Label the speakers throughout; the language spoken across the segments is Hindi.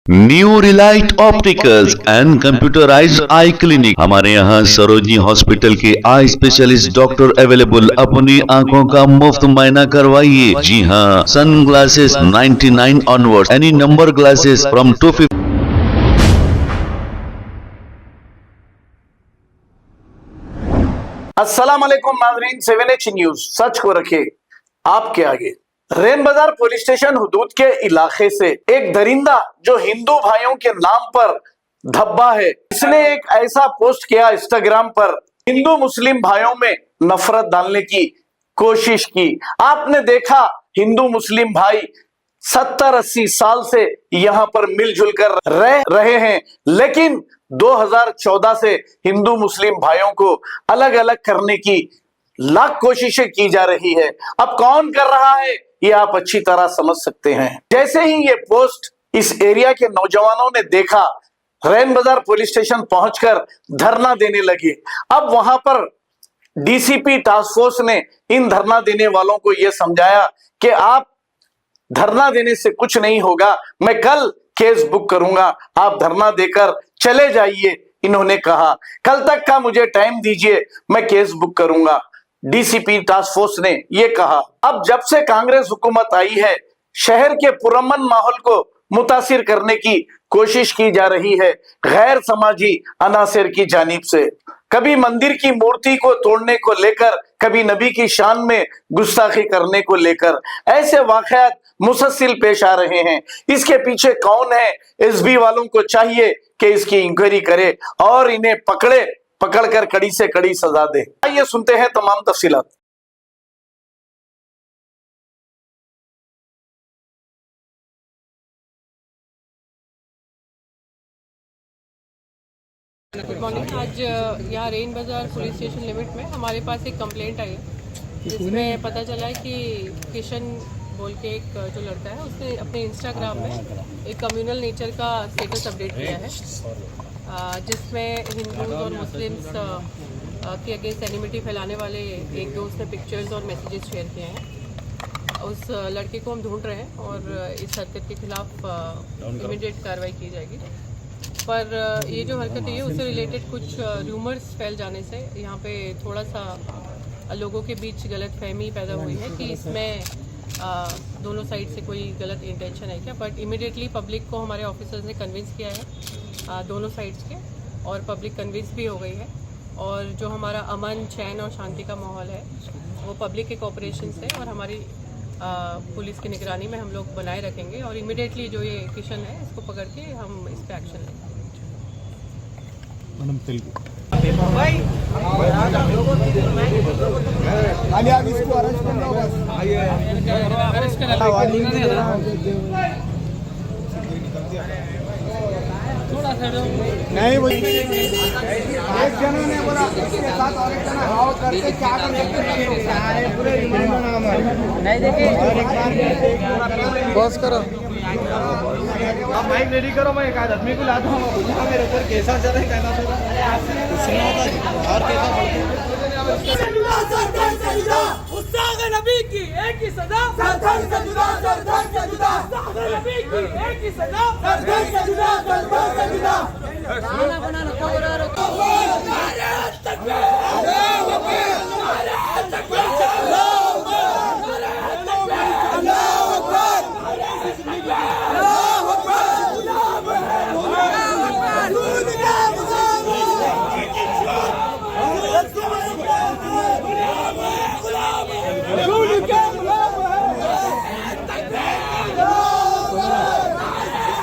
Speaker 1: New Relight opticals and computerised I clinic. हमारे यहाँ सरोजनी हॉस्पिटल के आई स्पेशलिस्ट डॉक्टर अवेलेबल। अपनी आंखों का मुफ्त मुआयना करवाइए। जी हाँ, sun glasses 99 onward, any number glasses from 250।
Speaker 2: अस्सलाम वालेकुम नाज़रीन, 7H न्यूज सच को रखे आपके आगे। रेन बाजार पुलिस स्टेशन हुदूद के इलाके से एक दरिंदा जो हिंदू भाइयों के नाम पर धब्बा है, इसने एक ऐसा पोस्ट किया इंस्टाग्राम पर, हिंदू मुस्लिम भाइयों में नफरत डालने की कोशिश की। आपने देखा हिंदू मुस्लिम भाई 70-80 साल से यहां पर मिलजुल कर रह रहे हैं, लेकिन 2014 से हिंदू मुस्लिम भाइयों को अलग अलग करने की लाख कोशिशें की जा रही है। अब कौन कर रहा है ये आप अच्छी तरह समझ सकते हैं। जैसे ही ये पोस्ट इस एरिया के नौजवानों ने देखा, रैन बाजार पुलिस स्टेशन पहुंचकर धरना देने लगे। अब वहां पर डीसीपी टास्क फोर्स ने इन धरना देने वालों को यह समझाया कि आप धरना देने से कुछ नहीं होगा, मैं कल केस बुक करूंगा, आप धरना देकर चले जाइए। इन्होंने कहा कल तक का मुझे टाइम दीजिए, मैं केस बुक करूंगा। डीसीपी टास्क फोर्स ने यह कहा। अब जब से कांग्रेस हुकूमत आई है, शहर के पुरअमन माहौल को मुतासिर करने की कोशिश की जा रही है गैर समाजी अनासिर की जानिब से। कभी मंदिर की मूर्ति को तोड़ने को लेकर, कभी नबी की शान में गुस्ताखी करने को लेकर ऐसे वाकयात मुसलसिल पेश आ रहे हैं। इसके पीछे कौन है? एसबी वालों को चाहिए कि इसकी इंक्वायरी करे और इन्हें पकड़कर कड़ी से कड़ी सजा दे। आइए सुनते हैं तमाम तफसीलात।
Speaker 3: Good morning. आज यहाँ रेन बाजार पुलिस स्टेशन लिमिट में हमारे पास एक कंप्लेंट आई है, जिसमें पता चला है कि किशन बोल के एक जो लड़का है, उसने अपने इंस्टाग्राम में एक कम्युनल नेचर का स्टेटस अपडेट किया है, जिसमें हिंदूज और मुस्लिम्स के अगेंस्ट एनिमिटी फैलाने वाले एक दो उसने पिक्चर्स और मैसेजेस शेयर किए हैं। उस लड़के को हम ढूंढ रहे हैं और इस हरकत के खिलाफ इमीडिएट कार्रवाई की जाएगी। पर ये जो हरकत है उससे रिलेटेड कुछ रूमर्स फैल जाने से यहाँ पे थोड़ा सा लोगों के बीच गलत फहमी पैदा हुई है कि इसमें दोनों साइड से कोई गलत इंटेंशन है क्या। बट इमिडिएटली पब्लिक को हमारे ऑफिसर्स ने कन्विंस किया है दोनों साइड्स के, और पब्लिक कन्विंस भी हो गई है। और जो हमारा अमन, चैन और शांति का माहौल है वो पब्लिक के कोऑपरेशन से और हमारी पुलिस की निगरानी में हम लोग बनाए रखेंगे। और इमिडिएटली जो ये किशन है इसको पकड़ के हम इस पर एक्शन लेंगे।
Speaker 4: नहीं वही एक जनों ने बोला इसके साथ और एक जना हाव करके क्या कर सकते पूरे रिमांड नाम है नहीं देखे बॉस करो आप माइक रेडी करो, मैं एक आदमी को लाता हूँ मेरे ऊपर कैसा चल रहा है कहना और कैसा
Speaker 5: उस्ताद नबी की एक ही सदा, सरदार से जुदा, सरदार से जुदा, उस्ताद नबी की एक ही सदा, सरदार से जुदा, सरदार से जुदा। खाना बनाना कोबरा रखो। नारे तकबीर, अल्लाहू अकबर, नारे तकबीर, अल्लाहू अकबर, नारे तकबीर, अल्लाहू अकबर, अल्लाहू अकबर, दूध का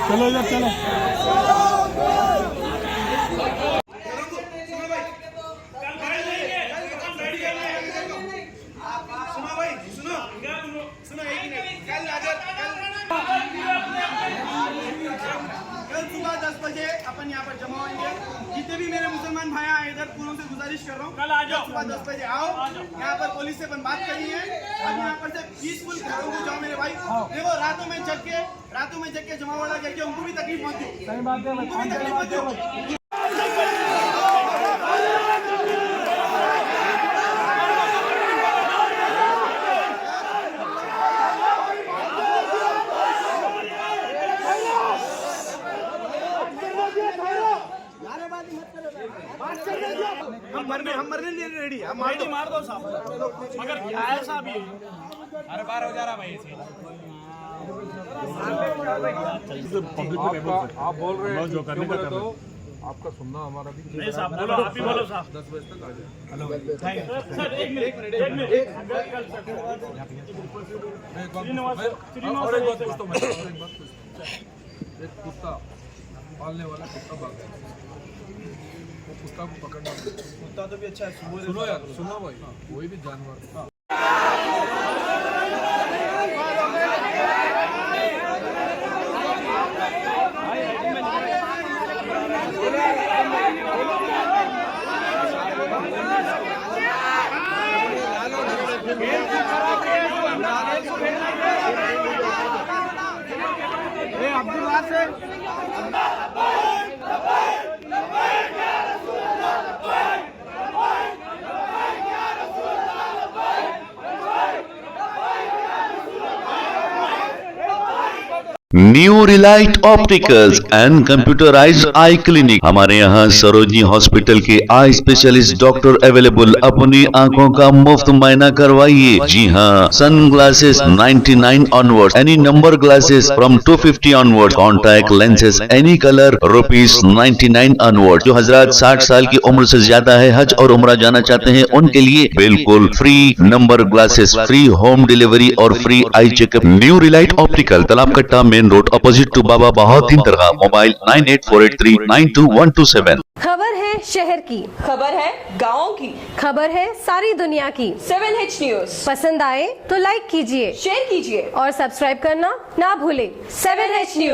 Speaker 4: चलो इधर चलो।
Speaker 6: कल सुबह 10 बजे अपन यहाँ पर जमा होंगे। जितने भी मेरे मुसलमान भाई आए इधर पूरों से गुजारिश कर रहा हूँ, कल आ जाओ, सुबह 10 बजे आओ। यहाँ पर पुलिस से अपन बात करी है, अब यहाँ पर से पीसफुल घरों को जाओ मेरे भाई। देखो रातों में जग के जमा वाला करके उनको भी तकलीफ पहुंची, उनको भी तकलीफ पहुंची। हम मरने लिए रेडी है, हम मार दो साहब, मगर क्या है साहब ये? अरे बार हो जा रहा भाई इसे।
Speaker 7: आप बोल रहे हैं जो करने का तो आपका सुनना हमारा भी
Speaker 6: नहीं साहब, बोलो आप ही बोलो साहब।
Speaker 7: 10 बजे तक आ जाए।
Speaker 6: हेलो थैंक यू सर, एक मिनट और एक बात पूछता हूं मैं, एक कुत्ता पालने वाला कुत्ता भाग गया, वो कुत्ता को पकड़ना, कुत्ता तो भी अच्छा है,
Speaker 7: सुनो यार, सुनो भाई, कोई भी जानवर
Speaker 6: अब्दुल्ला से
Speaker 1: new Relight opticals and computerised I clinic. हमारे यहाँ सरोजनी हॉस्पिटल के आई स्पेशलिस्ट डॉक्टर अवेलेबल। अपनी आंखों का मुफ्त मायना करवाइए। जी हाँ, sun glasses 99 onward, any number glasses from 250 onward, contact lenses any colour ₹99 onward. जो हजरात 60 साल की उम्र से ज्यादा है, हज और उम्रा जाना चाहते हैं, उनके लिए बिल्कुल free number glasses, free home delivery और free eye checkup. New relight optical, Talab Katta, main road, opposite to Baba Bahauddin दरगाह। मोबाइल 9848392127।
Speaker 8: खबर है शहर की,
Speaker 9: खबर है गाँव की,
Speaker 8: खबर है सारी दुनिया की।
Speaker 9: 7H न्यूज
Speaker 8: पसंद आए तो लाइक कीजिए,
Speaker 9: शेयर कीजिए
Speaker 8: और सब्सक्राइब करना ना भूले।
Speaker 9: 7H news.